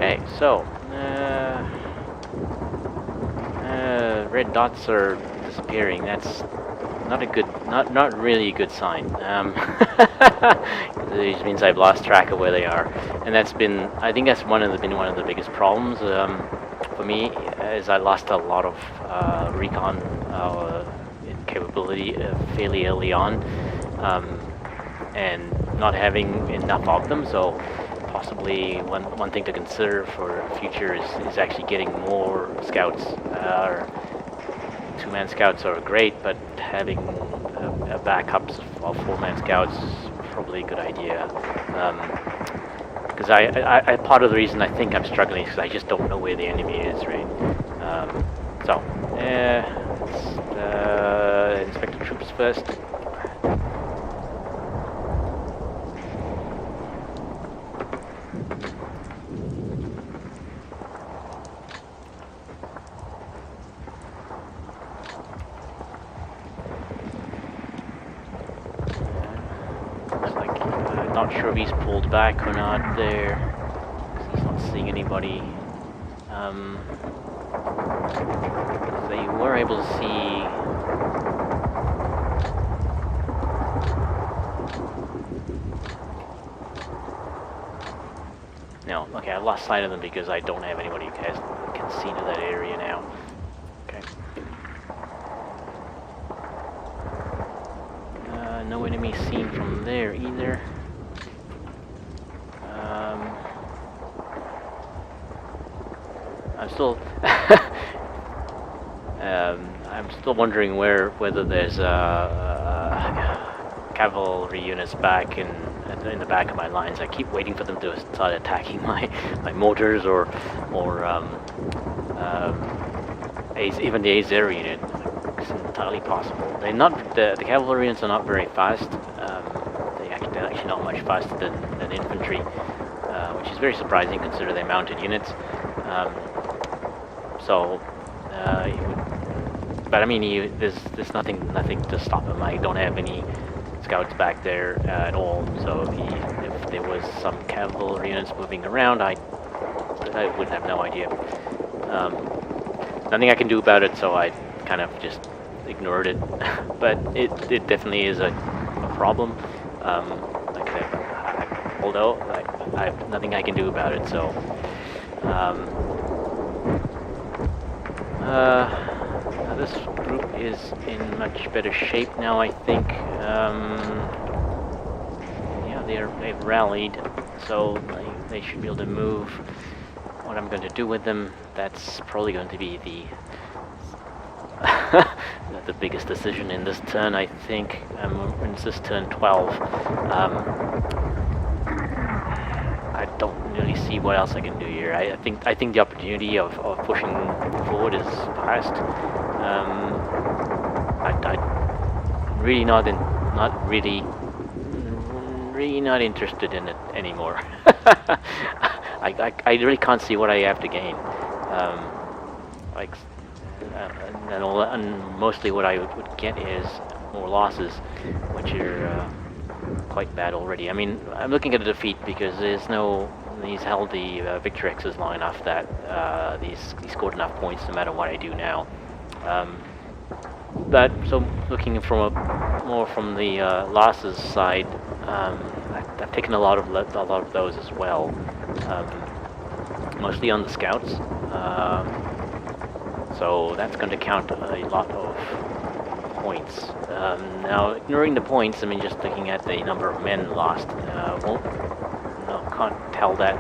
Okay, so red dots are disappearing. That's not a good, not really a good sign. It means I've lost track of where they are, and that's been, I think that's been one of the biggest problems for me, is I lost a lot of recon capability fairly early on, and not having enough of them. So possibly one thing to consider for future is actually getting more scouts. Two-man scouts are great, but having backups of four-man scouts is probably a good idea. Because I part of the reason I think I'm struggling is because I just don't know where the enemy is, right? So, let's inspect the troops first. Not sure if he's pulled back or not there, because he's not seeing anybody. They were able to see. No, okay, I lost sight of them because I don't have anybody who can see into that area now. Okay. No enemy seen from there either. I'm still wondering whether there's cavalry units back in the back of my lines. I keep waiting for them to start attacking my mortars or even the A0 unit. It's entirely possible. The cavalry units are not very fast. They're actually not much faster than infantry, which is very surprising considering they're mounted units. But I mean, there's nothing to stop him. I don't have any scouts back there at all. So if there was some cavalry units moving around, I would have no idea. Nothing I can do about it, so I kind of just ignored it. But it definitely is a problem. Like I said, although I have nothing I can do about it, so. This group is in much better shape now, I think. Yeah, they've rallied, so they should be able to move. What I'm going to do with them, that's probably going to be the the biggest decision in this turn, I think. It's this turn 12. I don't really see what else I can do here. I think the opportunity of pushing forward is past. I'm really not interested in it anymore. I really can't see what I have to gain. And mostly what I would get is more losses, which are quite bad already. I mean, I'm looking at a defeat because he's held the victory X's long enough that he scored enough points no matter what I do now. But so looking more from the losses side, I've taken a lot of those as well, mostly on the scouts. So that's going to count a lot of points. Now, ignoring the points, I mean, just looking at the number of men lost, can't tell that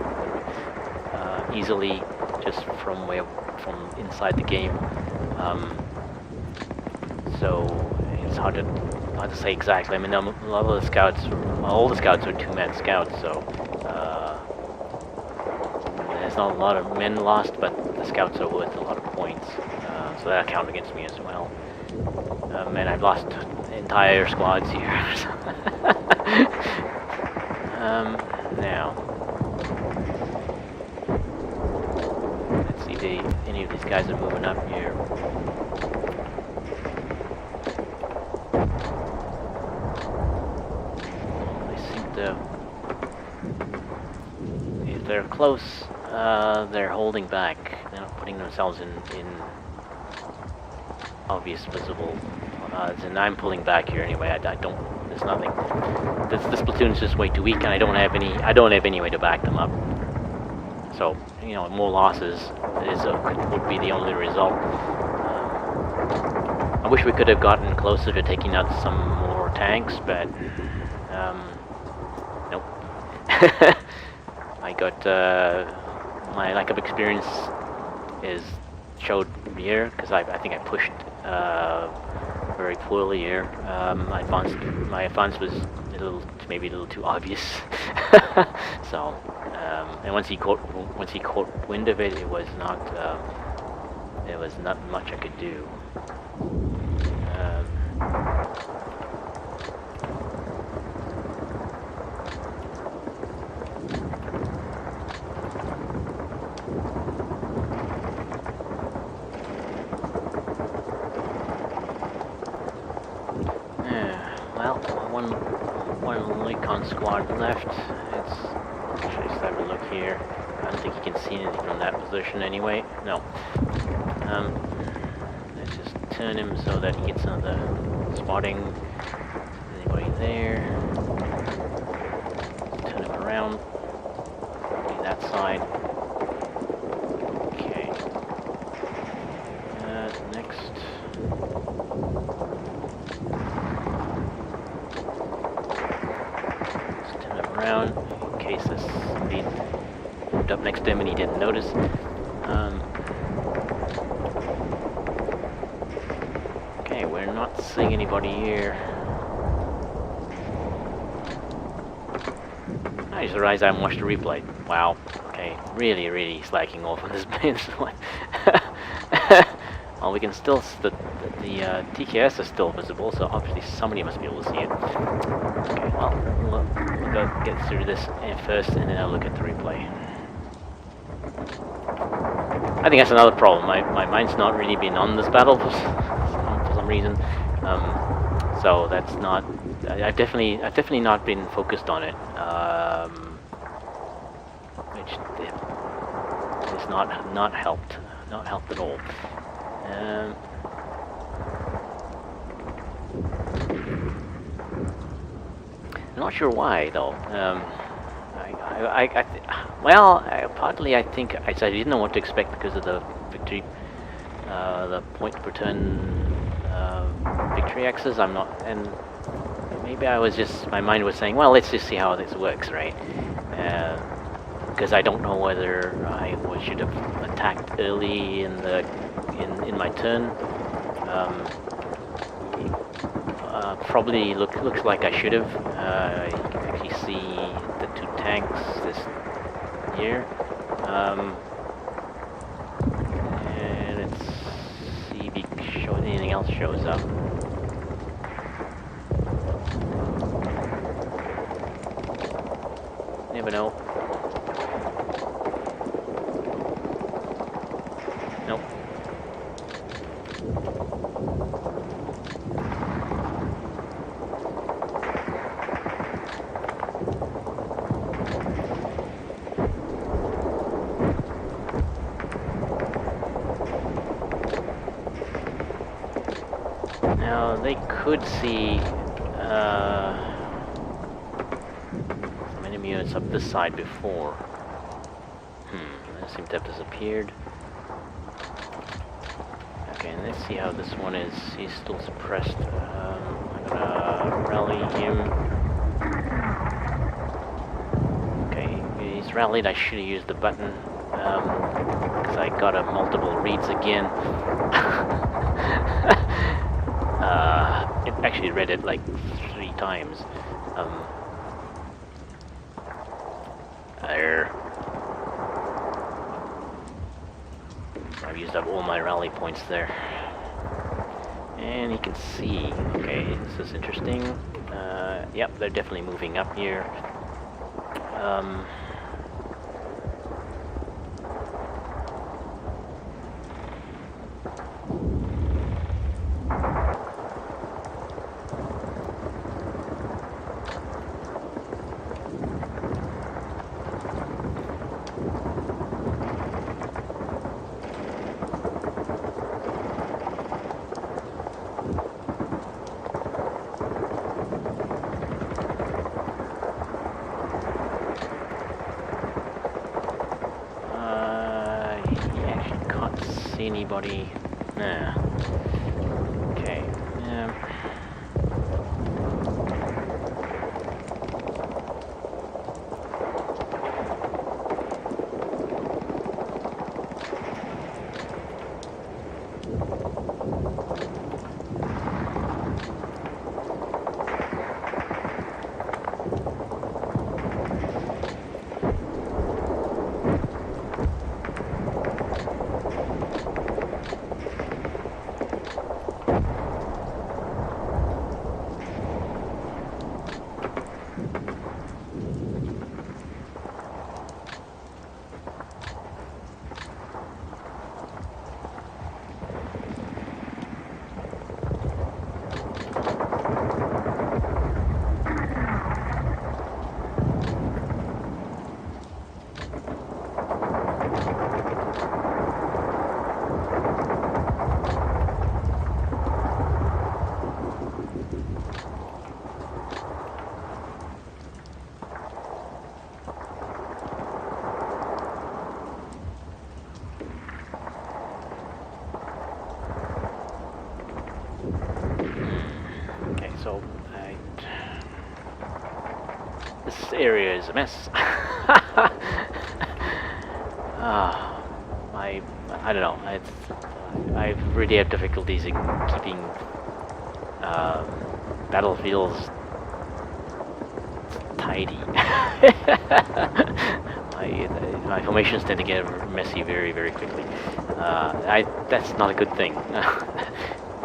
easily just from inside the game. So it's hard to say exactly. I mean, a lot of the scouts, all the scouts are two-man scouts, so there's not a lot of men lost, but the scouts are worth a lot of points, so that counts against me as well. And I've lost entire squads here. Now, let's see if any of these guys are moving up here. They seem to, if they're close, they're holding back. They're not putting themselves in obvious visible. And I'm pulling back here anyway. I don't. There's nothing. This platoon is just way too weak, and I don't have any way to back them up. So you know, more losses would be the only result. I wish we could have gotten closer to taking out some more tanks, but nope. I got my lack of experience showed here because I think I pushed very poorly here. My advance was maybe a little too obvious. So and once he caught wind of it, it was not much I could do. Well, one recon squad left. Let's just have a look here. I don't think you can see anything from that position anyway. No. Let's just turn him so that he gets another spotting. Anybody there? Turn him around. Probably that side. Okay. Next. Around in case this indeed moved up next to him and he didn't notice. Okay, we're not seeing anybody here. I just realized I haven't watched the replay. Wow. Okay, really slacking off on this one. Well, we can still the TKS is still visible, so obviously somebody must be able to see it. Okay, well, we'll go get through this first, and then I'll look at the replay. I think that's another problem. My mind's not really been on this battle for some reason. So that's not. I've definitely not been focused on it. Which is not helped. Not helped at all. I'm not sure why though. Partly I think I didn't know what to expect because of the victory, the point per turn victory X's. I'm not, and maybe I was just, my mind was saying, well, let's just see how this works, right? Because I don't know whether I should have attacked early in my turn. Probably looks like I should have. You can actually see the two tanks this here. And let's see if anything else shows up. Never know. Nope. Now they could see some enemy units up this side before. They seem to have disappeared. Okay, and let's see how this one is. He's still suppressed. I'm gonna rally him. Okay, he's rallied. I should have used the button because I got a multiple reads again. It actually read it like 3 times. There. I've used up all my rally points there. And you can see, okay, this is interesting. Yep, they're definitely moving up here. see anybody. Nah. Okay. So, this area is a mess. I don't know. I really have difficulties in keeping battlefields tidy. My formations tend to get messy very, very quickly. That's not a good thing.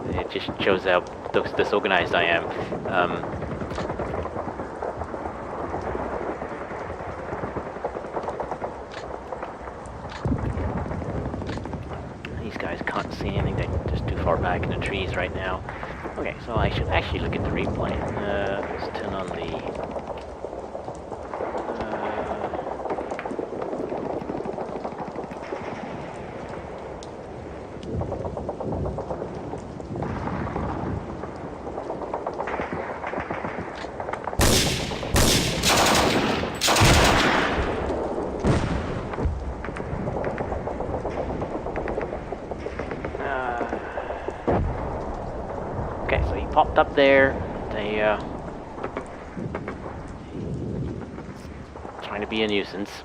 It just shows how disorganized I am. These guys can't see anything, they're just too far back in the trees right now. Okay, so I should actually look at the replay. Let's turn on the... Okay, so he popped up there. They trying to be a nuisance.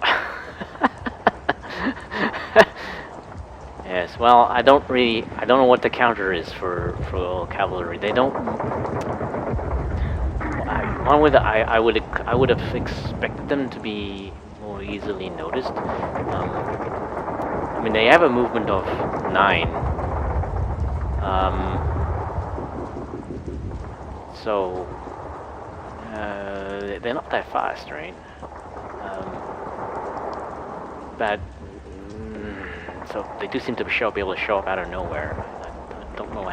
Yes, well, I don't know what the counter is for cavalry. They don't. I would have expected them to be more easily noticed. I mean, they have a movement of 9. So they're not that fast, right? But so they do seem to be able to show up out of nowhere. I don't know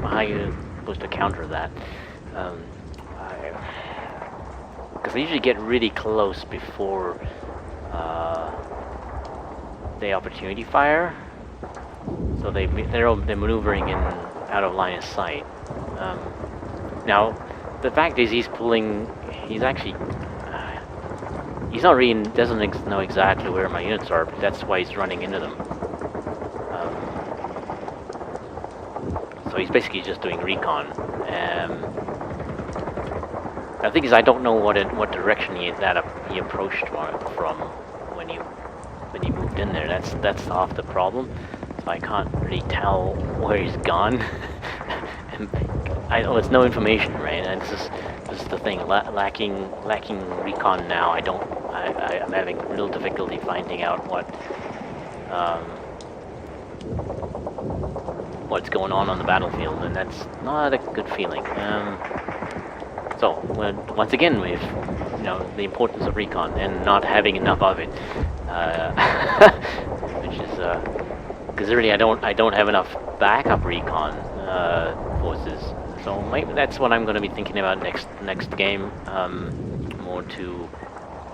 how you're supposed to counter that. Because they usually get really close before the opportunity fire. So they're maneuvering in out of line of sight. Now, the fact is he's actually, he's not really, doesn't know exactly where my units are, but that's why he's running into them. So he's basically just doing recon. The thing is, I don't know what direction he approached from when he moved in there. That's half the problem. So I can't really tell where he's gone. It's no information, right? And this is the thing. Lacking recon now. I'm having real difficulty finding out what's going on the battlefield, and that's not a good feeling. So once again, with the importance of recon and not having enough of it, which is because really I don't have enough backup recon forces. So maybe that's what I'm going to be thinking about next game. More to,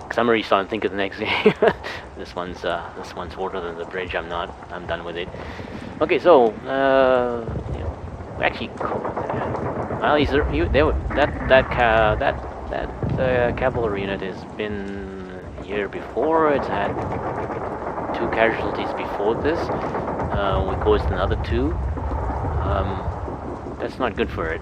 because I'm already starting to think of the next game. This one's Water Than the Bridge. I'm done with it. Okay, so actually, well, that cavalry unit has been here before. It's had 2 casualties before this. goes another 2. That's not good for it.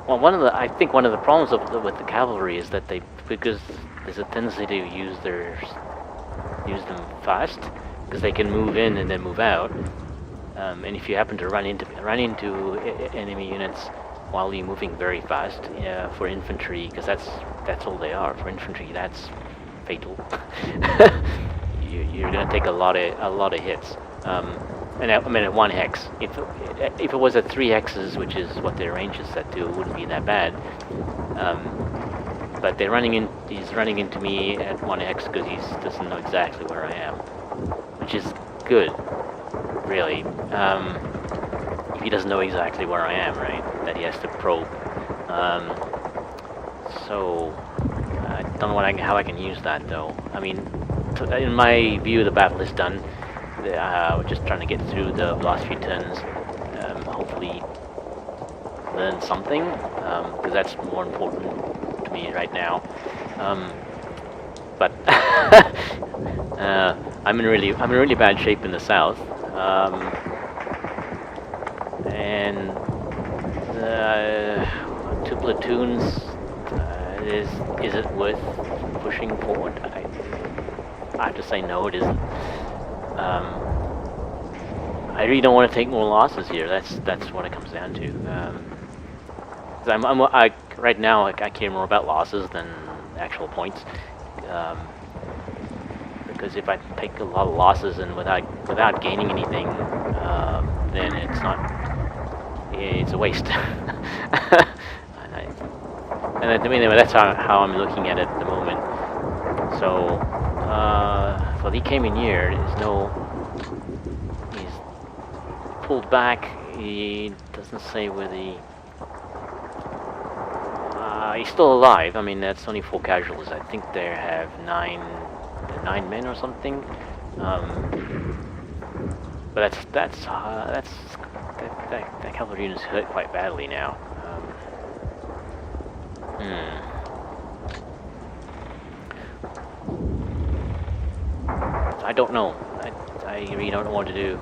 Well, I think one of the problems with the cavalry is that because there's a tendency to use them fast, because they can move in and then move out. And if you happen to run into enemy units while you're moving very fast, for infantry, because that's all they are. For infantry, that's fatal. You're going to take a lot of hits. And I mean, at 1 hex. If it was at 3 hexes, which is what their range is set to, it wouldn't be that bad. But he's running into me at 1 hex because he doesn't know exactly where I am, which is good, really. If he doesn't know exactly where I am, right, that he has to probe. So I don't know how I can use that though. I mean, in my view, the battle is done. We're just trying to get through the last few turns, hopefully learn something, because that's more important to me right now. But I'm in really bad shape in the south, and 2 platoons. Is it worth pushing forward? I have to say no, it isn't. I really don't want to take more losses here. That's what it comes down to. Right now I care more about losses than actual points. Because if I take a lot of losses and without gaining anything, then it's a waste. And anyway, that's how I'm looking at it at the moment. So, so he came in here. He's pulled back. He doesn't say whether he's still alive. I mean, that's only 4 casualties. I think they have 9 men or something. But that cavalry unit is hurt quite badly now. I don't know. I really don't know what to do.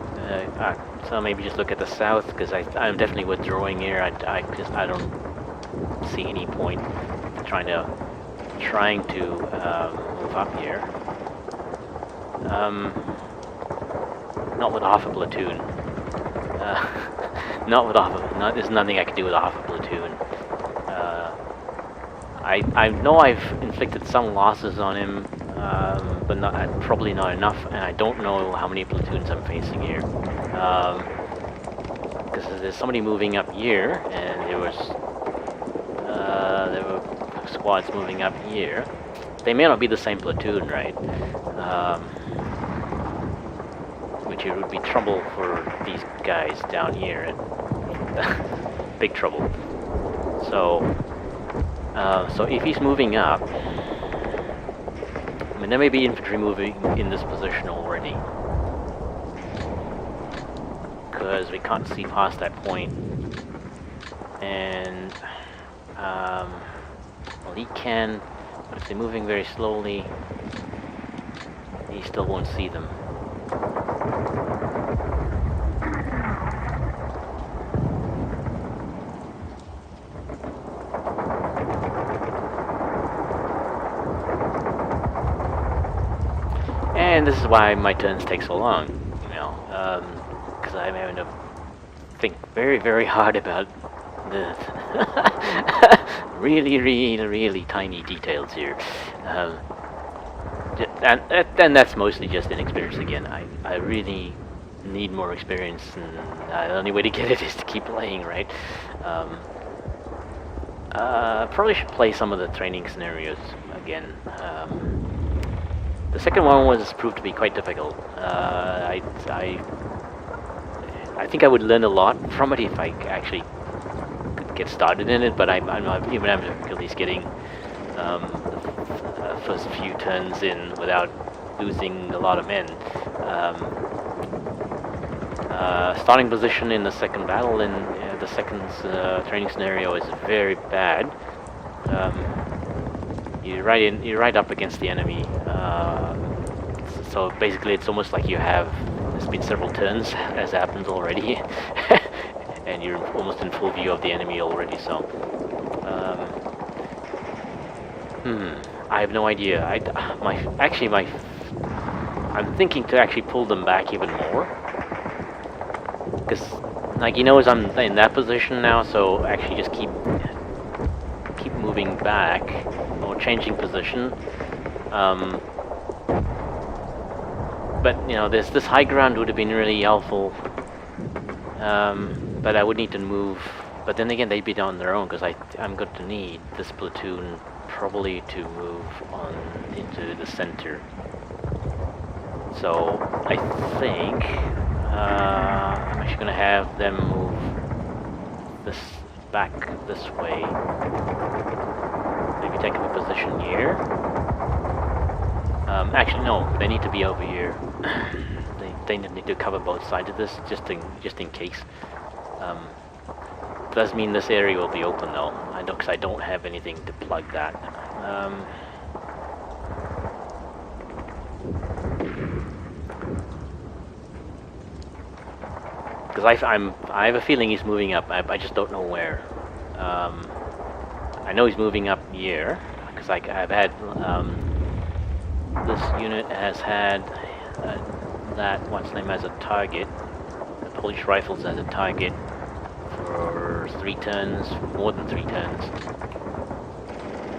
So maybe just look at the south, because I'm definitely withdrawing here. I don't see any point trying to move up here. Not with half a platoon. There's nothing I can do with a half a platoon. I know I've inflicted some losses on him, but probably not enough, and I don't know how many platoons I'm facing here. Because there's somebody moving up here, and there were squads moving up here. They may not be the same platoon, right? Which it would be trouble for these guys down here. Big trouble. So if he's moving up, I mean, there may be infantry moving in this position already, because we can't see past that point. And well, he can, but if they're moving very slowly, he still won't see them. And this is why my turns take so long, because I'm having to think very, very hard about the really tiny details here. And that's mostly just inexperience again. I really need more experience, and the only way to get it is to keep playing, right? Probably should play some of the training scenarios again. The second one proved to be quite difficult. I think I would learn a lot from it if I actually could get started in it, but I'm not even having difficulties getting the first few turns in without losing a lot of men. Starting position in the second battle in the second training scenario is very bad. You're right up against the enemy. So basically, it's almost like there's been several turns, as happens already, and you're almost in full view of the enemy already. So, I have no idea. I'm thinking to actually pull them back even more, because, like, he knows I'm in that position now. So actually, just keep moving back or changing position. But this high ground would have been really helpful. But I would need to move. But then again, they'd be on their own, because I'm going to need this platoon probably to move on into the center. So I think I'm actually going to have them move this back this way. Maybe take up a position here. Actually, no, they need to be over here. they need to cover both sides of this, just in case. Does mean this area will be open though. Because I don't have anything to plug that. Because I have a feeling he's moving up. I just don't know where. I know he's moving up here, because I've had this unit has had that what's name as a target. The Polish rifles as a target for 3 turns, more than 3 turns.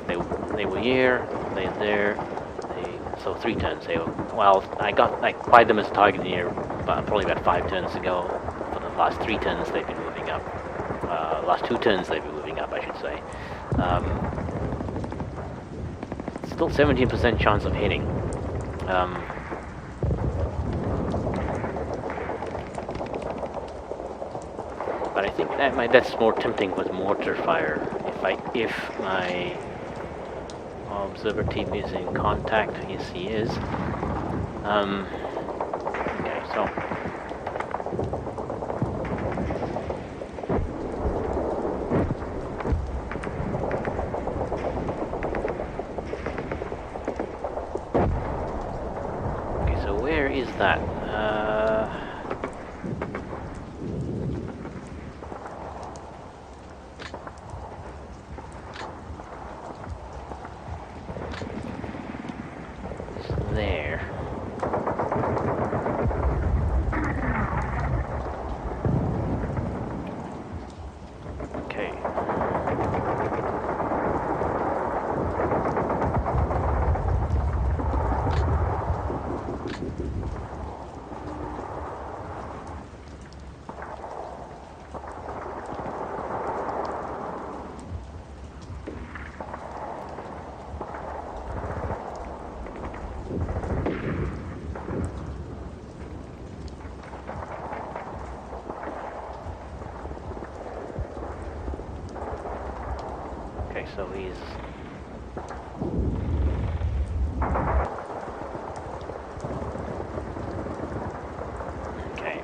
They were here, they're there. So 3 turns. Well, I applied them as a target here, probably about 5 turns ago. For the last 3 turns, they've been moving up. Last 2 turns, they've been moving up, I should say. Still 17% chance of hitting. But I think that's more tempting with mortar fire. If my observer team is in contact, yes he is. Okay, so where is that? There. Okay. So he's okay.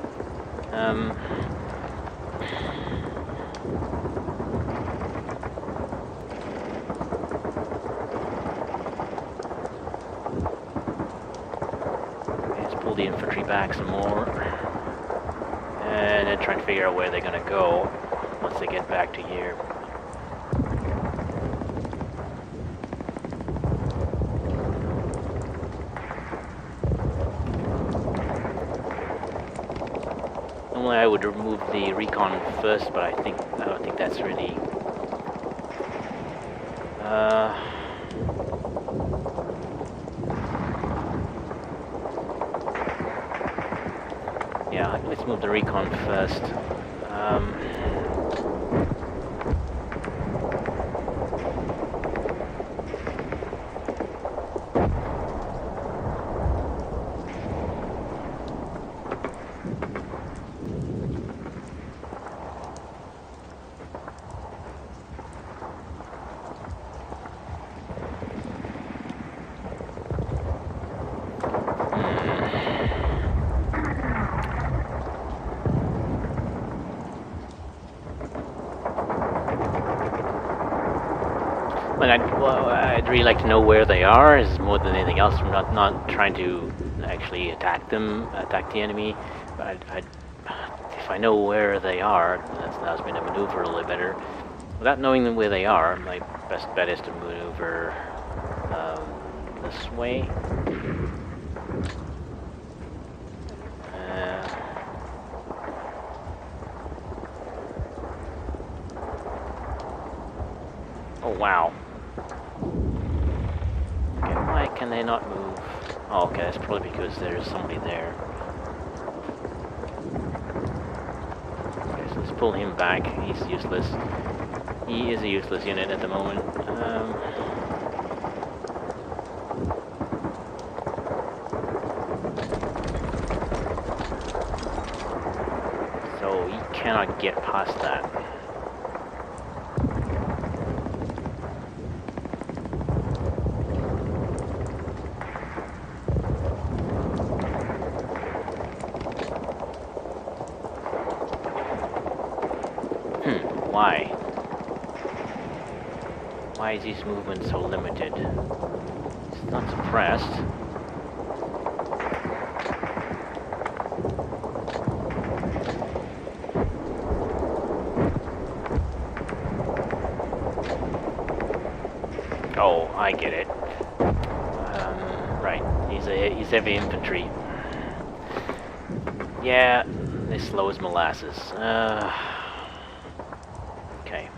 Let's pull the infantry back some more, and then try and figure out where they're going to go once they get back to here. Normally I would remove the recon first, but I don't think that's really yeah, let's move the recon first. I'd really like to know where they are. Is more than anything else. I'm not trying to actually attack the enemy. But if I know where they are, that allows me to maneuver a little better. Without knowing where they are, my best bet is to maneuver this way. Oh wow. Okay, why can they not move? Oh, okay, that's probably because there's somebody there. Okay, so let's pull him back. He's useless. He is a useless unit at the moment. So he cannot get past that. Why? Why is his movement so limited? It's not suppressed. Oh, I get it. Right, he's heavy infantry. Yeah, they're slow as molasses. Okay.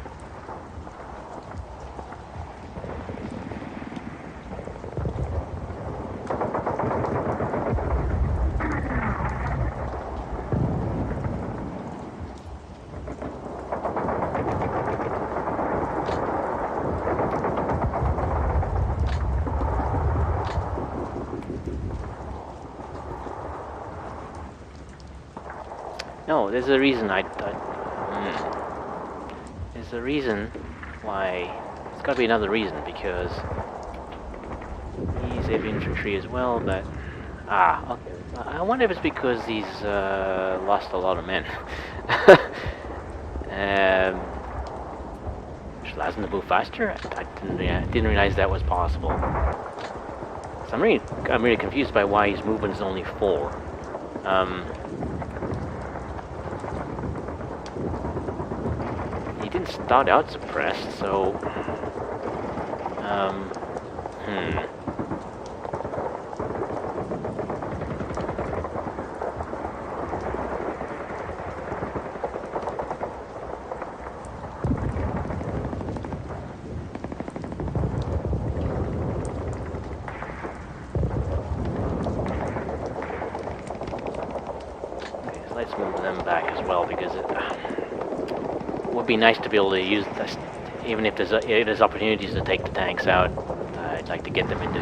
No, there's a reason there's a reason why. There's got to be another reason, because he's heavy infantry as well, but... okay. I wonder if it's because he's lost a lot of men. Which allows him to move faster? I didn't realize that was possible. So I'm really confused by why his movement is only 4. He didn't start out suppressed, so... Okay, so let's move them back as well, because it would be nice to be able to use this, even if there's opportunities to take the tanks out. I'd like to get them into,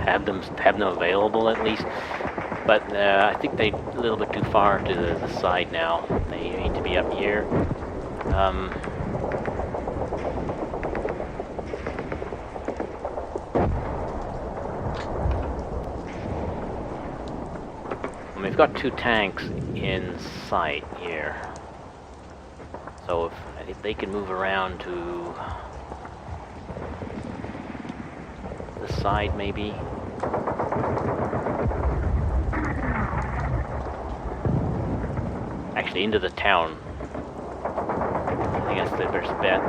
have them available at least. But I think they're a little bit too far to the side now. They need to be up here. We've got 2 tanks in sight here. So if they can move around to the side, maybe. Actually, into the town. I think that's the best bet.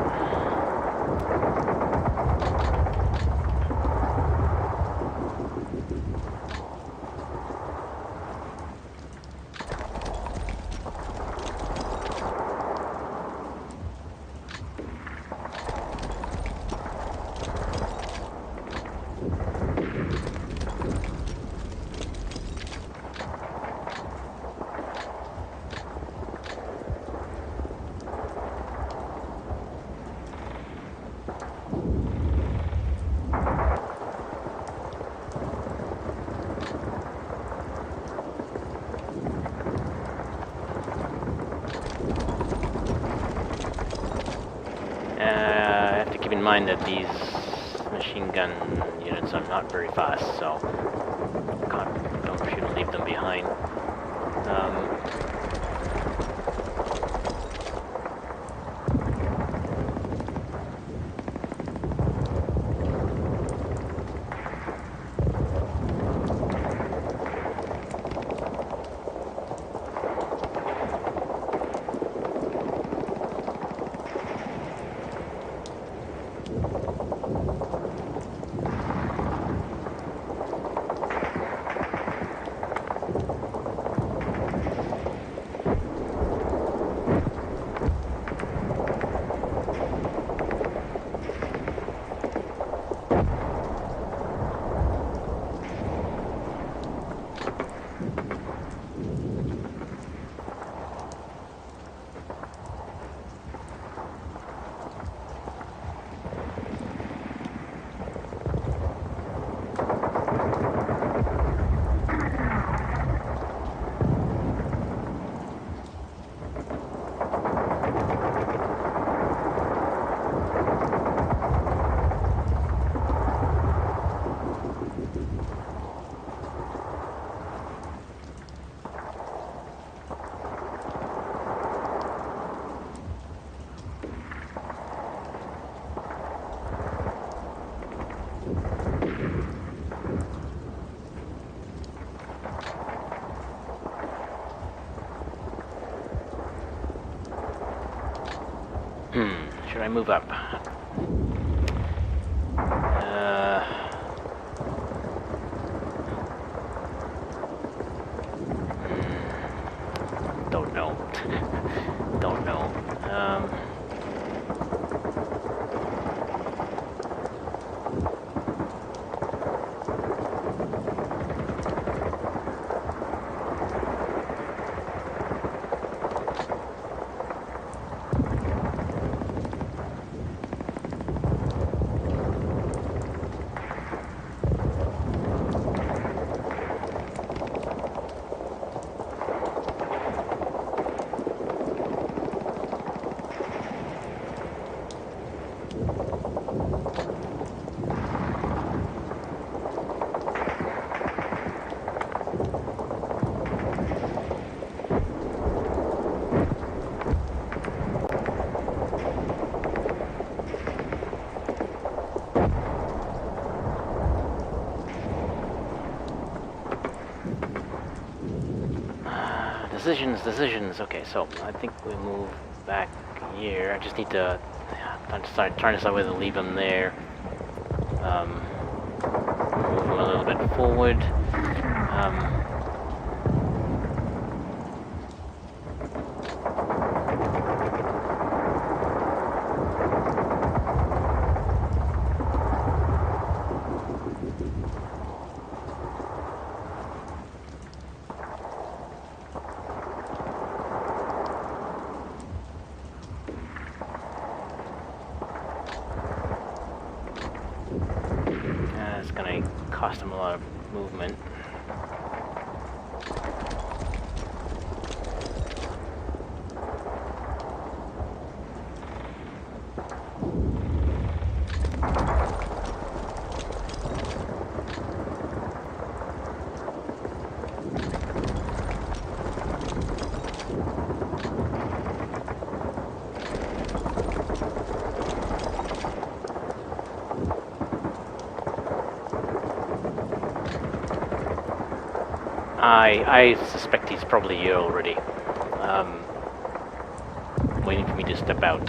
I have to keep in mind that these machine gun units are not very fast, so shouldn't leave them behind. Should I move up? Don't know. Don't know. Decisions. Okay, so I think we move back here. I just need to trying to decide whether to leave them there. Move them a little bit forward. It's gonna cost them a lot of movement. I suspect he's probably here already, waiting for me to step out.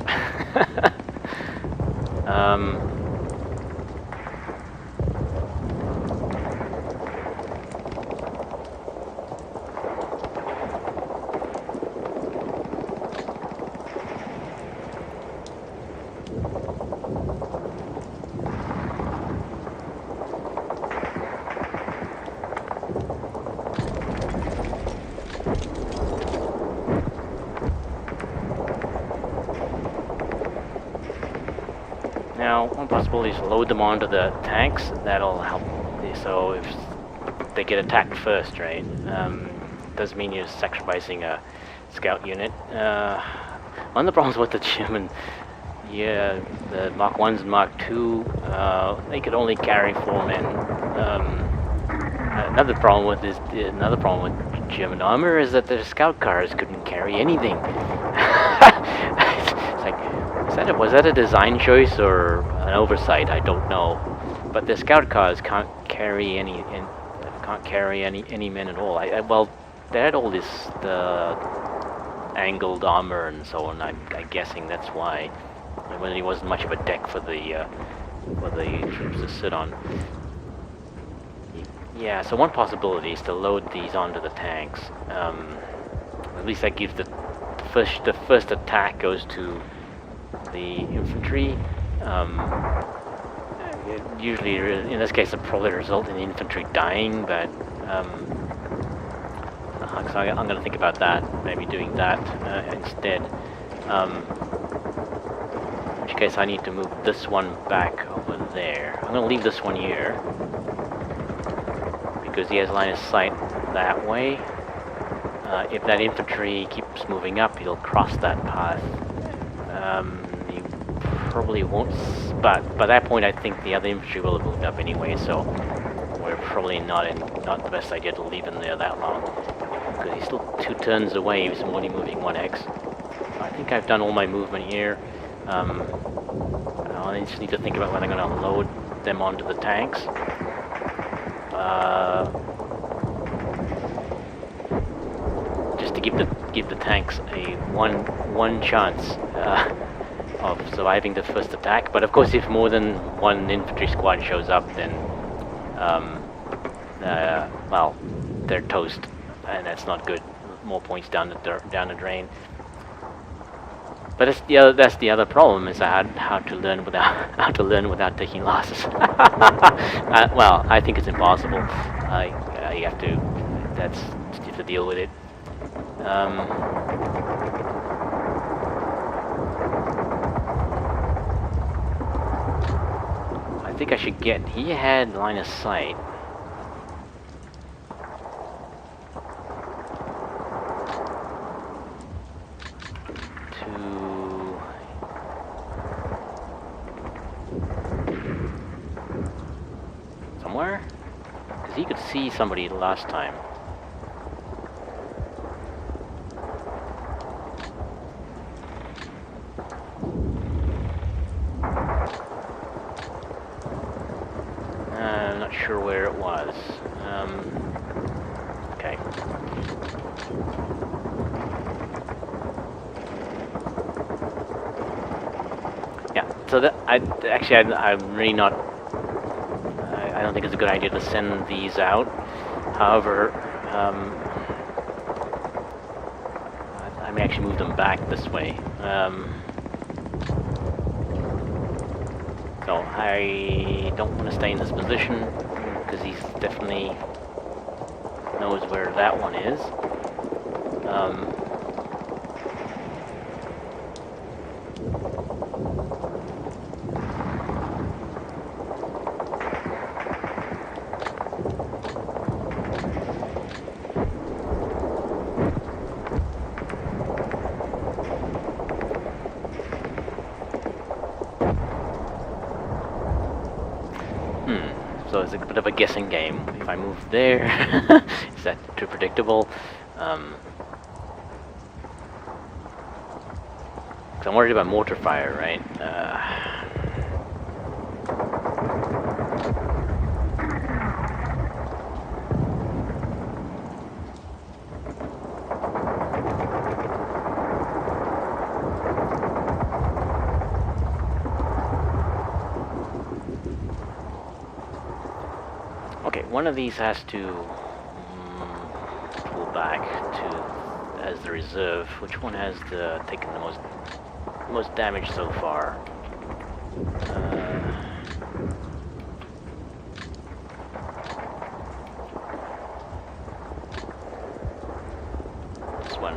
Now, one possibility is load them onto the tanks. That'll help. So if they get attacked first, right? Does mean you're sacrificing a scout unit. One of the problems with the German, the Mark 1s and Mark 2, they could only carry 4 men. Another problem with German armor is that the scout cars couldn't carry anything. It's like, was that a design choice or an oversight? I don't know. But the scout cars can't carry any men at all. Well, they had all the angled armor and so on. I'm guessing that's why. There really wasn't much of a deck for the troops to sit on. Yeah, so one possibility is to load these onto the tanks. At least that gives the first attack goes to the infantry. Usually, in this case, it probably result in the infantry dying, but so I'm going to think about that, maybe doing that instead. In which case I need to move this one back over there. I'm going to leave this one here, because he has line of sight that way. If that infantry keeps moving up, he'll cross that path. He probably won't, but by that point I think the other infantry will have moved up anyway, so we're probably not the best idea to leave him there that long. Because he's still 2 turns away, he's only moving 1x. So I think I've done all my movement here. I just need to think about when I'm going to load them onto the tanks. Just to give the tanks a one chance of surviving the first attack. But of course, if more than one infantry squad shows up, then well, they're toast, and that's not good. More points down the drain. But that's the other problem, is how to learn without taking losses. Well, I think it's impossible. You have to. You have to deal with it. I think I should get. He had line of sight. Somewhere? Because he could see somebody last time. I'm not sure where it was. Okay. Yeah, so I'm really not. I don't think it's a good idea to send these out. However, I may actually move them back this way. So I don't want to stay in this position, because he definitely knows where that one is. So it's a bit of a guessing game. If I move there, is that too predictable? Because I'm worried about mortar fire, right? Okay, one of these has to pull back to as the reserve. Which one has taken the most damage so far? This one.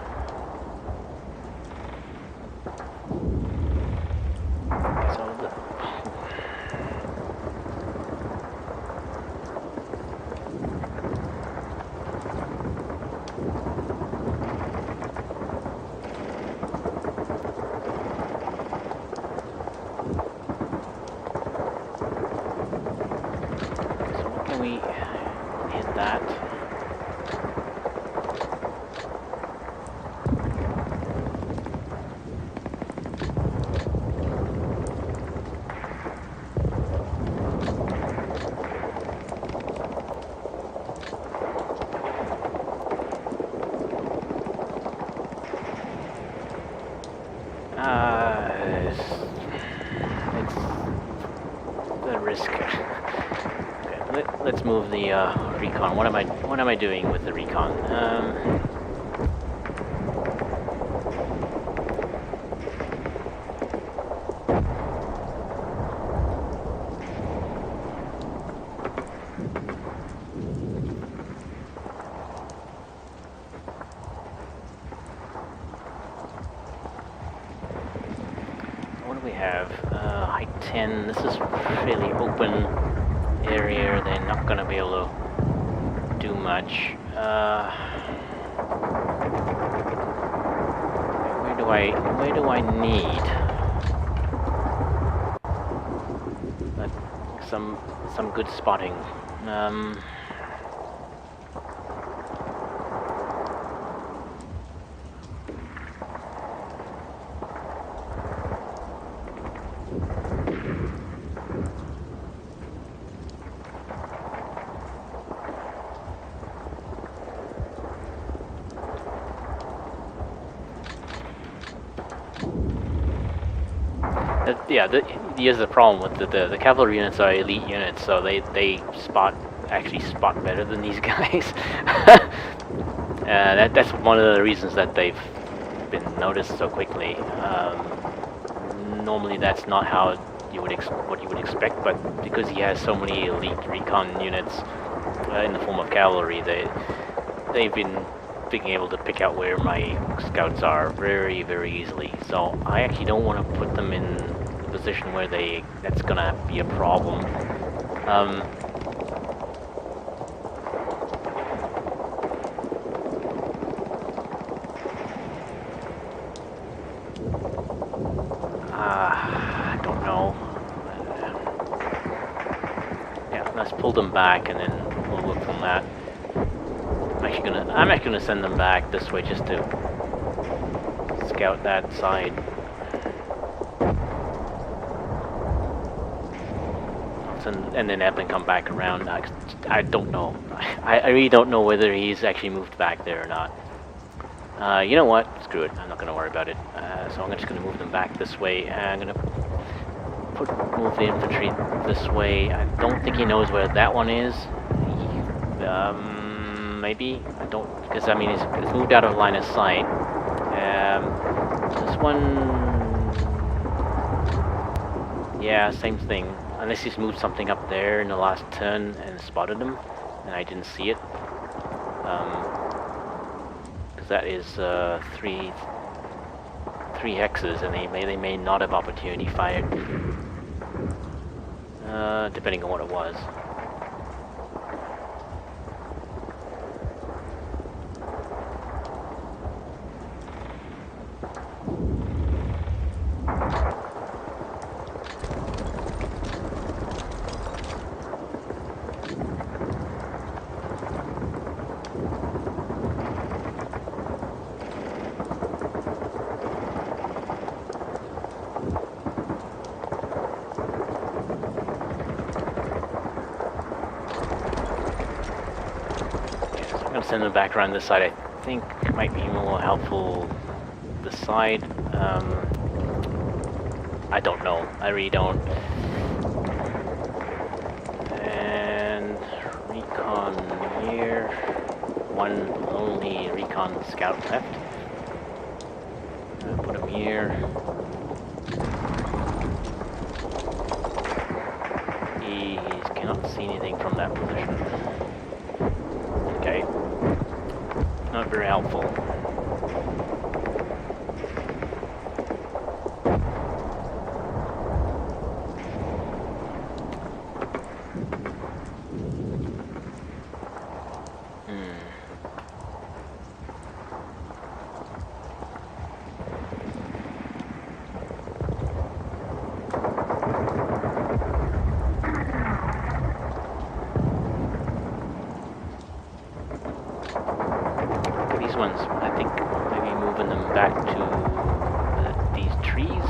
the risk. Okay, let's move the recon. What am I doing with the recon? What do we have? Height 10. This is fairly open area. They're not going to be able to do much. Where do I need some good spotting? Yeah, here's the problem with the cavalry units are elite units, so they actually spot better than these guys. That's one of the reasons that they've been noticed so quickly. Normally that's not how what you would expect, but because he has so many elite recon units in the form of cavalry, they've been being able to pick out where my scouts are very, very easily. So I actually don't want to put them in a position where that's gonna be a problem. I don't know. Yeah, let's pull them back and then we'll look from that. I'm actually gonna send them back this way just to scout that side. And then have them come back around. I don't know. I really don't know whether he's actually moved back there or not. You know what? Screw it. I'm not gonna worry about it. So I'm just gonna move them back this way. I'm gonna move the infantry this way. I don't think he knows where that one is. Maybe I don't, because I mean it's moved out of line of sight. This one, yeah, same thing. Unless he's moved something up there in the last turn and spotted him, and I didn't see it. Because that is three hexes, and they may not have opportunity fired, depending on what it was. Send them back around this side. I think might be more helpful this side. I don't know. I really don't. And recon here. One only recon scout left. Put him here. He cannot see anything from that position. Okay. Not very helpful. Ones, I think maybe moving them back to these trees.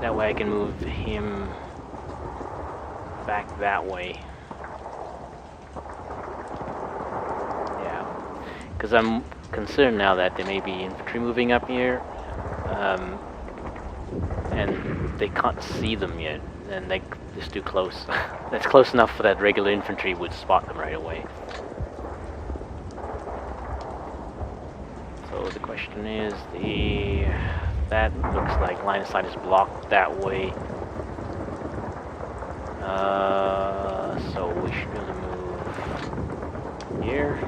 That way I can move him back that way. Yeah, because I'm concerned now that there may be infantry moving up here, and they can't see them yet. and they're just too close. That's close enough for that regular infantry would spot them right away. So the question is, that looks like line of sight is blocked that way. So we should be able to move here.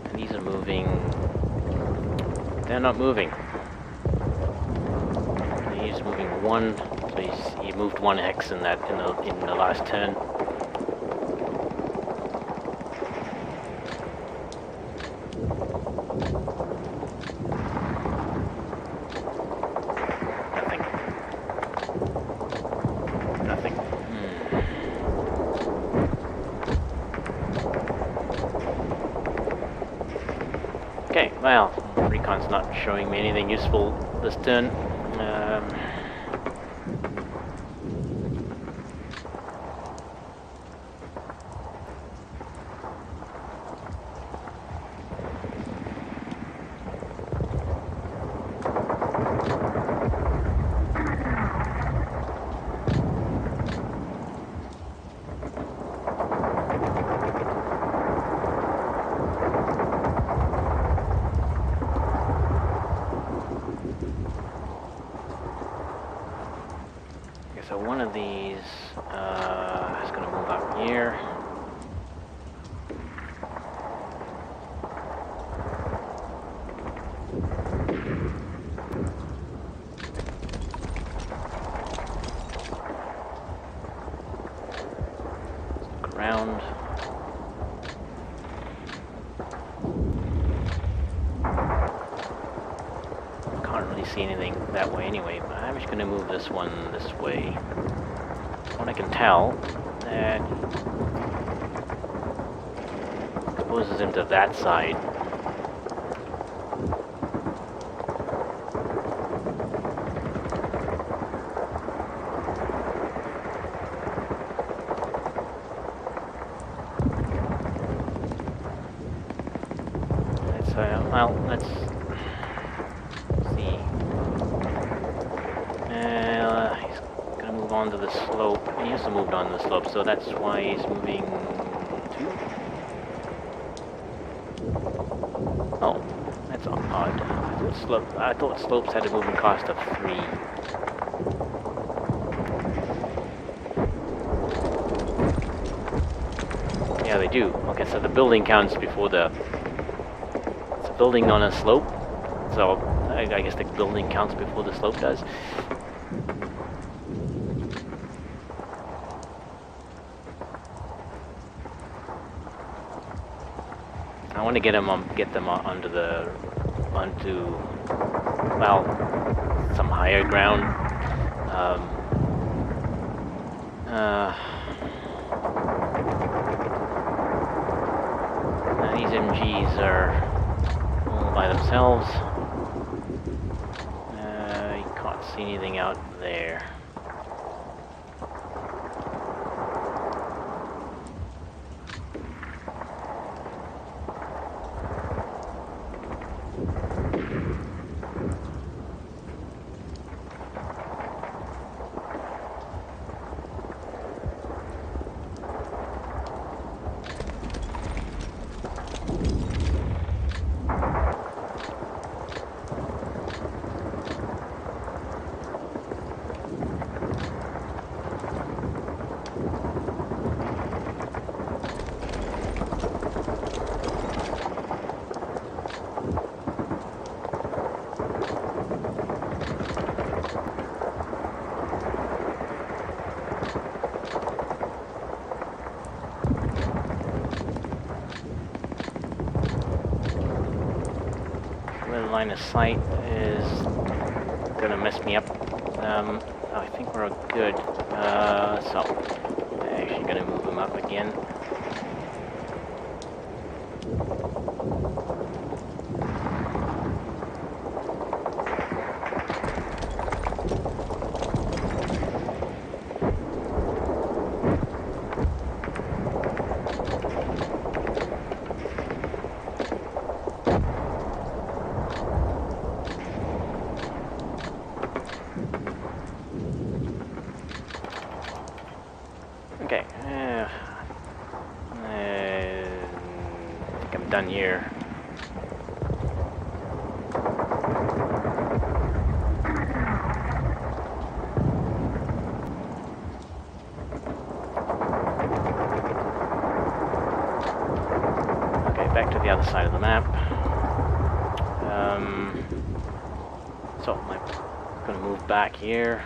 And these are moving. They're not moving. He's moving one. So he moved one hex in that in the last turn. Nothing. Nothing. Okay, well, recon's not showing me anything useful this turn. So one of these is going to move up here. Look around. Can't really see anything that way anyway, but I'm just going to move this one this way. What I can tell, that exposes him to that side. Well, let's see. He's gonna move on to the slope. He used to move on the slope, so that's why he's moving 2. Oh, that's odd. I thought slopes had a movement cost of 3. Yeah, they do. Okay, so the building counts before the... It's a building on a slope, so I guess the building counts before the slope does. I want to get them onto well, some higher ground. Now these MGs are all by themselves. You can't see anything out there. Line of sight is gonna mess me up. I think we're good. So I'm actually gonna move him up again. done here. Okay, back to the other side of the map. So I'm gonna move back here.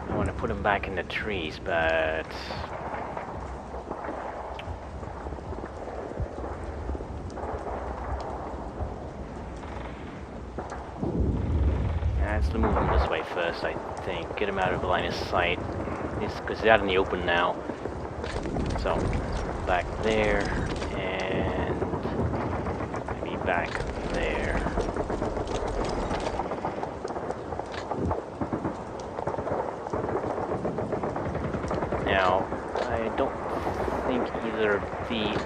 I want to put him back in the trees, but let's move him this way first, I think. Get him out of the line of sight. Because he's out in the open now. So, let's move back there, and maybe back there. Now, I don't think either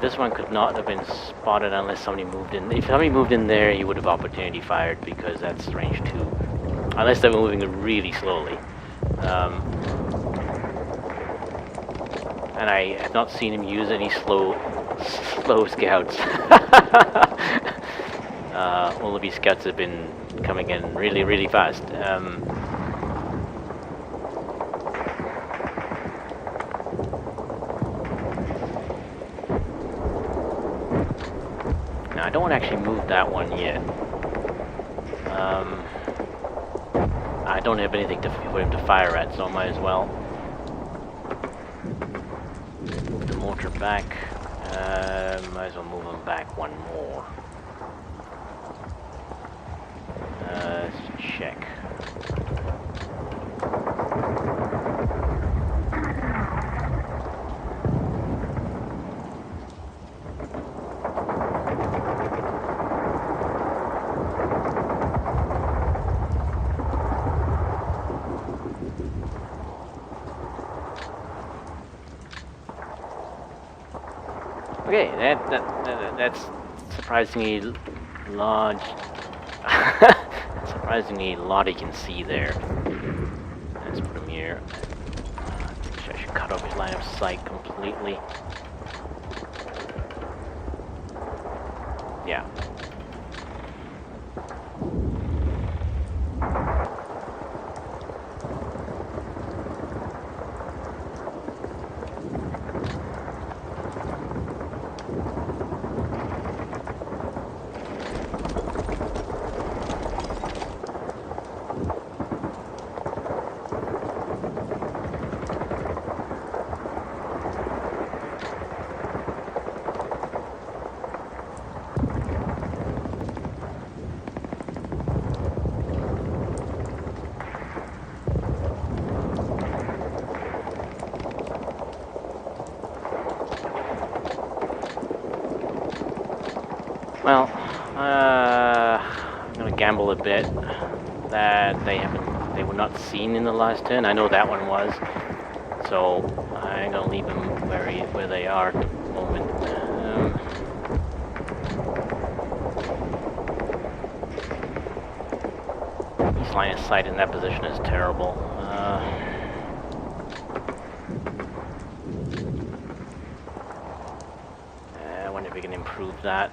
this one could not have been spotted unless somebody moved in. If somebody moved in there, he would have opportunity fired because that's range 2. Unless they were moving really slowly. And I have not seen him use any slow scouts. All of these scouts have been coming in really, really fast. Now I don't want to actually move that one yet. I don't have anything for him to fire at, so I might as well move the mortar back. Might as well move him back one more. Let's check. Okay, that's surprisingly large. Surprisingly a lot you can see there. Let's put him here. I should cut off his line of sight completely. Yeah. Well, I'm gonna gamble a bit that they were not seen in the last turn. I know that one was, so I'm gonna leave them where they are at the moment. His line of sight in that position is terrible. I wonder if we can improve that.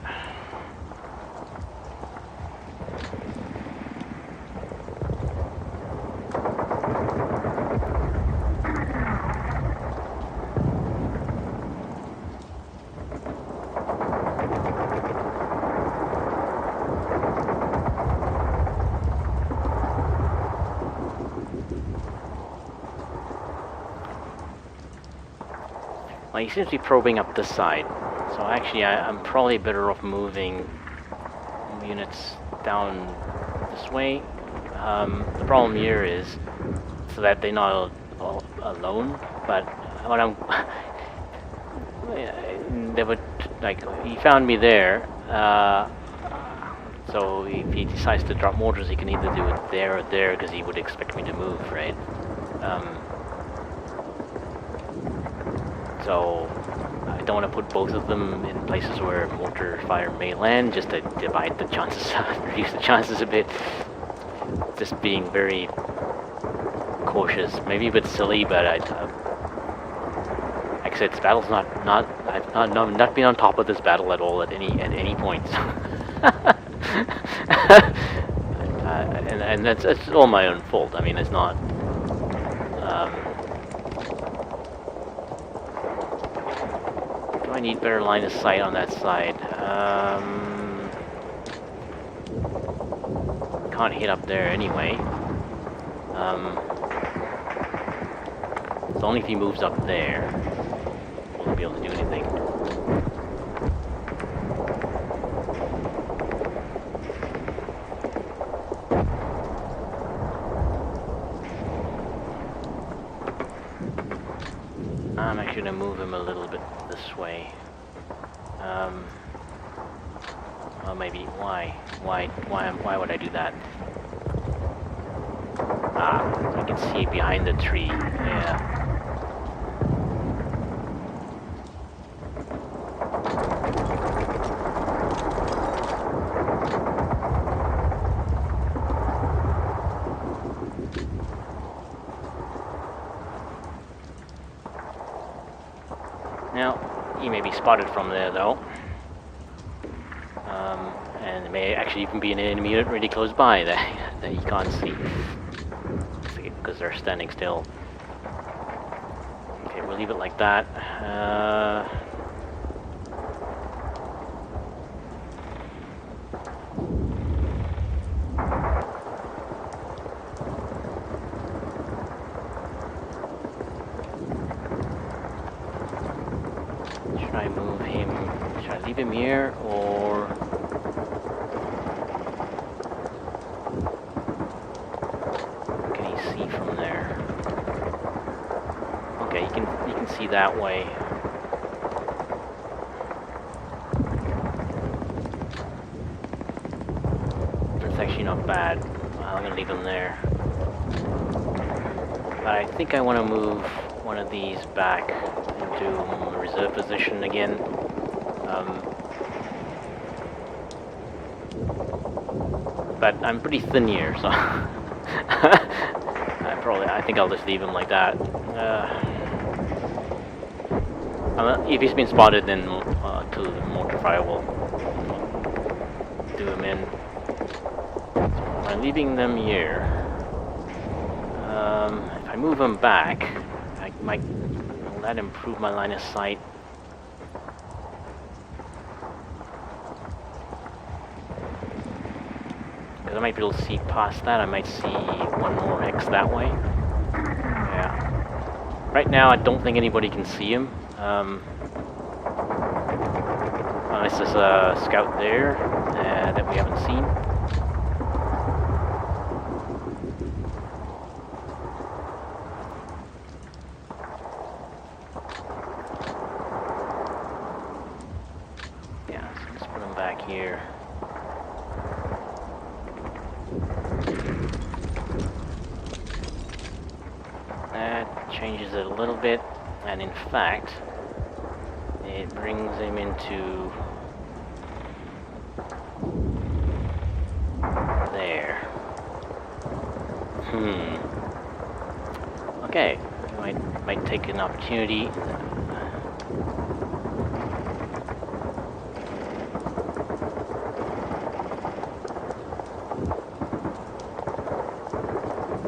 Well, he seems to be probing up this side, so actually I'm probably better off moving units down this way. The problem here is so that they're not all alone, but when I'm they would, like, he found me there, so if he decides to drop mortars, he can either do it there or there, because he would expect me to move, right? So I don't want to put both of them in places where mortar fire may land, just to divide the chances, reduce the chances a bit. just being very cautious, maybe a bit silly, but like I said, this battle's I've not been on top of this battle at all at any point. And that's all my own fault. I mean, it's not. Do I need better line of sight on that side? Can't hit up there anyway. It's only if he moves up there we'll be able to do anything. I'm actually going to move him a little bit this way. Well, maybe. Why would I do that? Ah, I can see it behind the tree. Yeah. Now, he may be spotted from there though. And there may actually even be an enemy unit really close by that you can't see. Because they're standing still. Okay, we'll leave it like that. Should I move him? Should I leave him here, or can he see from there? Okay, you can see that way. That's actually not bad. I'm gonna leave him there. But I think I want to move one of these back into reserve position again. But I'm pretty thin here, so I think I'll just leave him like that. If he's been spotted, then to the mortar fire will do him in. So I'm leaving them here. If I move them back, will that improve my line of sight? Because I might be able to see past that. I might see one more X that way. Yeah. Right now, I don't think anybody can see him. Unless there's a scout there that we haven't seen. Yeah, so let's put him back here. That changes it a little bit, and in fact, it brings him into there. Okay, might take an opportunity.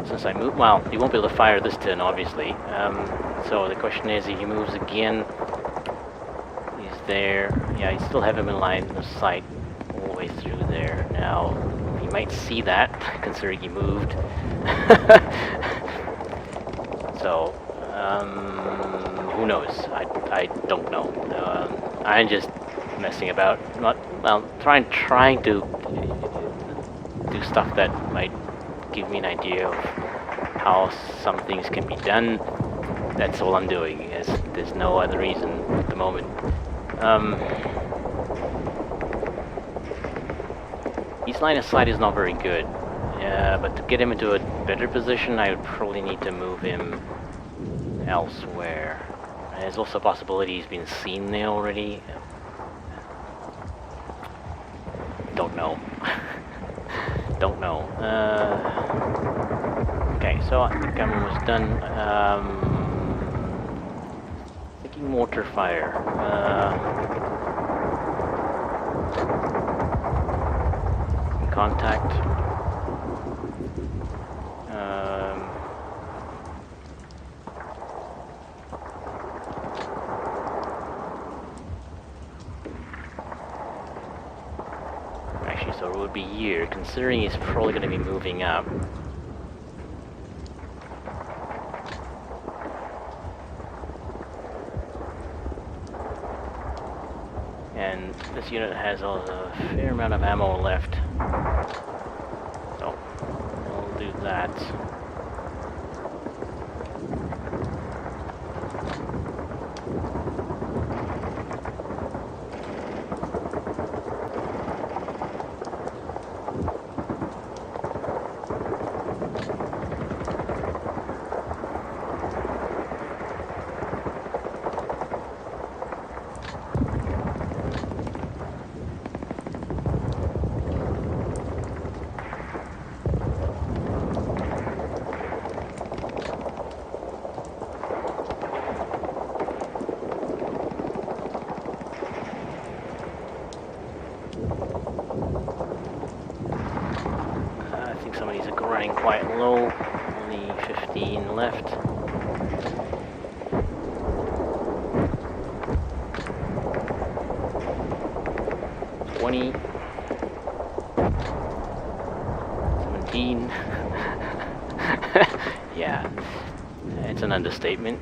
Since I move, well, he won't be able to fire this turn, obviously. So the question is, if he moves again, he's there. Yeah, I still have him in line of sight all the way through there. Now, he might see that, considering he moved. So, who knows? I don't know. I'm just messing about. Trying to do stuff that might give me an idea of how some things can be done. That's all I'm doing. There's no other reason at the moment. His line of sight is not very good. But to get him into a better position, I would probably need to move him elsewhere. There's also a possibility he's been seen there already. Don't know. don't know. Okay, so I think I'm almost done. Thinking mortar fire. Contact. Actually, so it would be here, considering he's probably going to be moving up. And this unit has a fair amount of ammo left. So, we'll do that. Running quite low, only 15 left. $20, 17. Yeah, it's an understatement.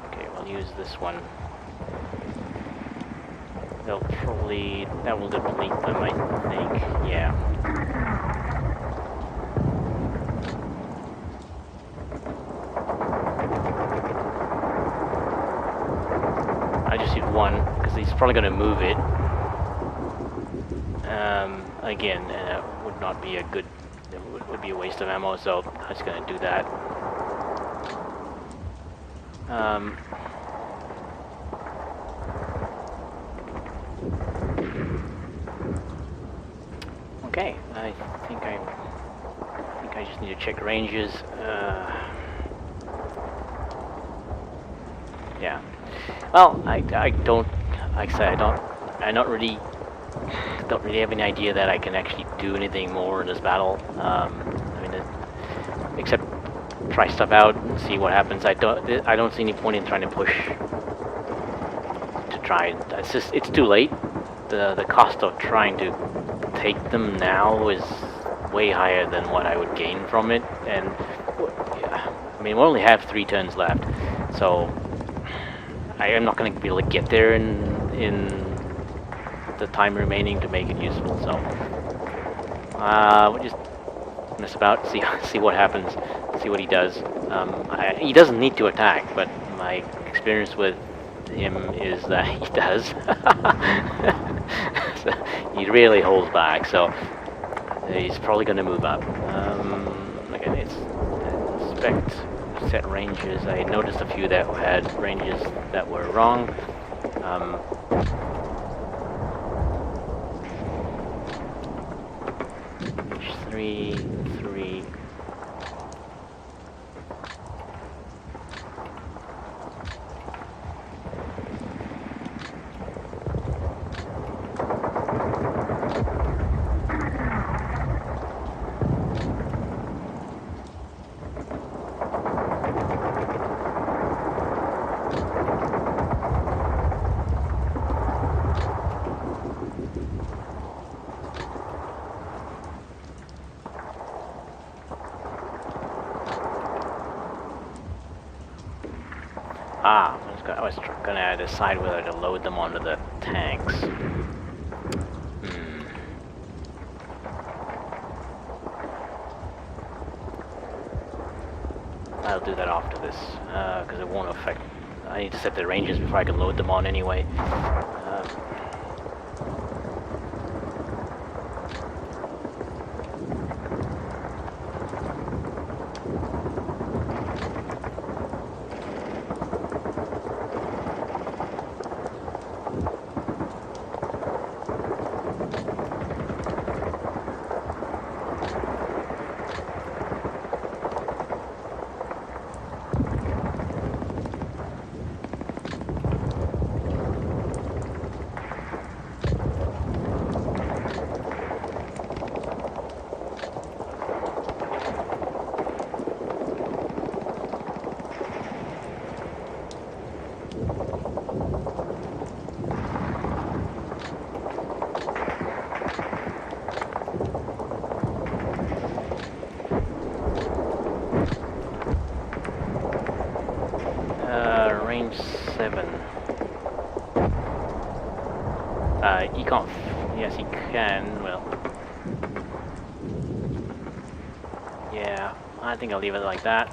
Okay, we'll use this one. They'll probably, that will deplete them, I think, yeah. I just need one, because he's probably going to move it. Again, it would not be a good, it would be a waste of ammo, so I'm just going to do that. Okay, I think I just need to check ranges. Yeah. Well, I don't, like I said, I don't really have any idea that I can actually do anything more in this battle. I mean, except try stuff out and see what happens. I don't see any point in trying to push to try. It's too late. The cost of trying to take them now is way higher than what I would gain from it, and I mean we only have 3 turns left, so I am not going to be able to get there in the time remaining to make it useful. So we'll just mess about, see what happens, see what he does. He doesn't need to attack, but my experience with him is that he does. So he really holds back, so he's probably going to move up. Again, it's inspect, set ranges. I noticed a few that had ranges that were wrong. Three. I was gonna decide whether to load them onto the tanks. I'll do that after this, because it won't affect. I need to set the ranges before I can load them on anyway. 7. He can't. Yes, he can. Well, yeah. I think I'll leave it like that.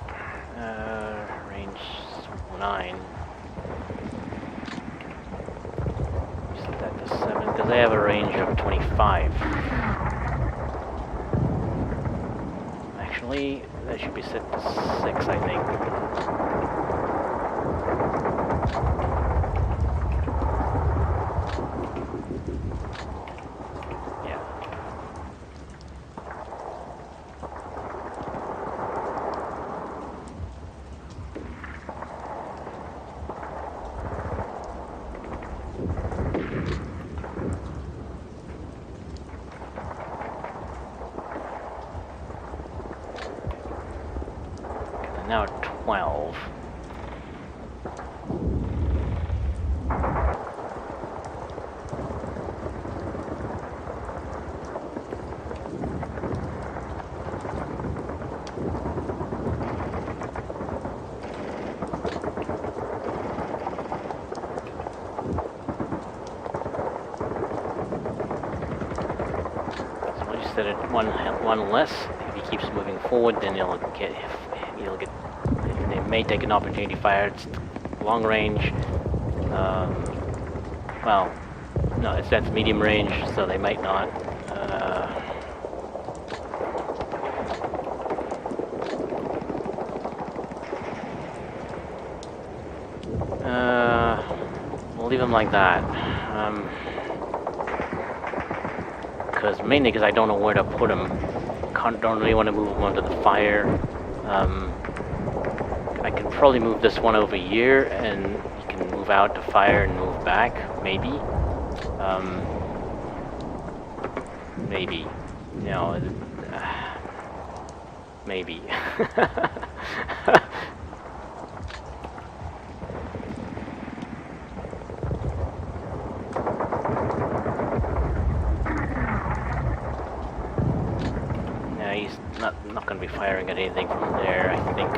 Range 9. Set that to 7 because they have a range of 25. Actually, that should be set to 6, I think. Now 12. So we'll just set it one less. If he keeps moving forward, then he'll get. They may take an opportunity fire. It's long range. Well, no, that's medium range, so they might not. We'll leave him like that. Mainly because I don't know where to put him. Don't really want to move him onto the fire. I can probably move this one over here, and you can move out to fire and move back, maybe. Maybe. No. Maybe. No, he's not going to be firing at anything from there, I think.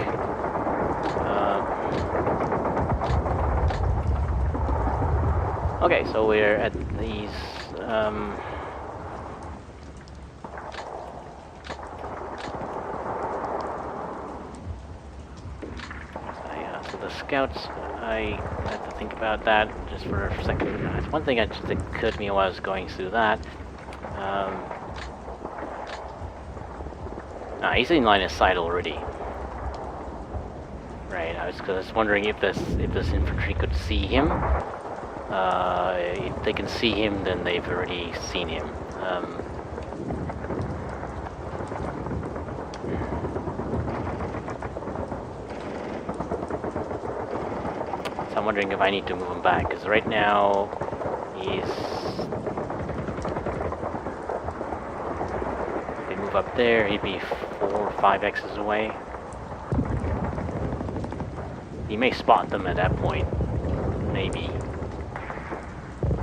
Okay, so we're at these, so the scouts, I have to think about that just for a second. One thing that just occurred to me while I was going through that. He's in line of sight already. Right, I was wondering if this infantry could see him. If they can see him, then they've already seen him. So I'm wondering if I need to move him back, because right now he's... If they move up there, he'd be 4 or 5 X's away. He may spot them at that point, maybe.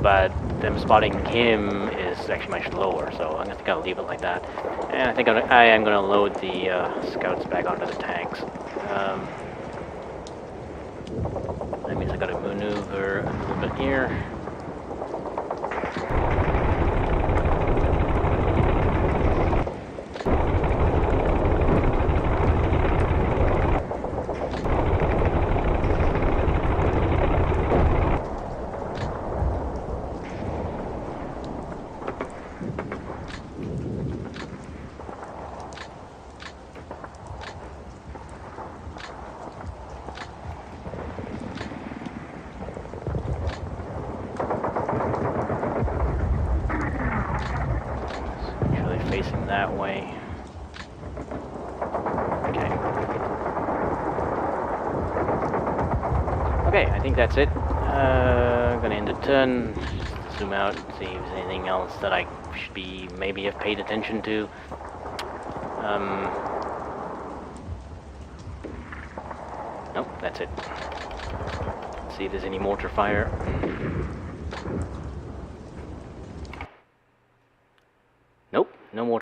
But them spotting him is actually much lower, so I'm going to leave it like that. And I think I am going to load the scouts back onto the tanks. That means I got to maneuver a little bit here. Facing that way. Okay. Okay, I think that's it. I'm gonna end the turn. Just zoom out and see if there's anything else that I should be maybe have paid attention to. Nope, that's it. See if there's any mortar fire.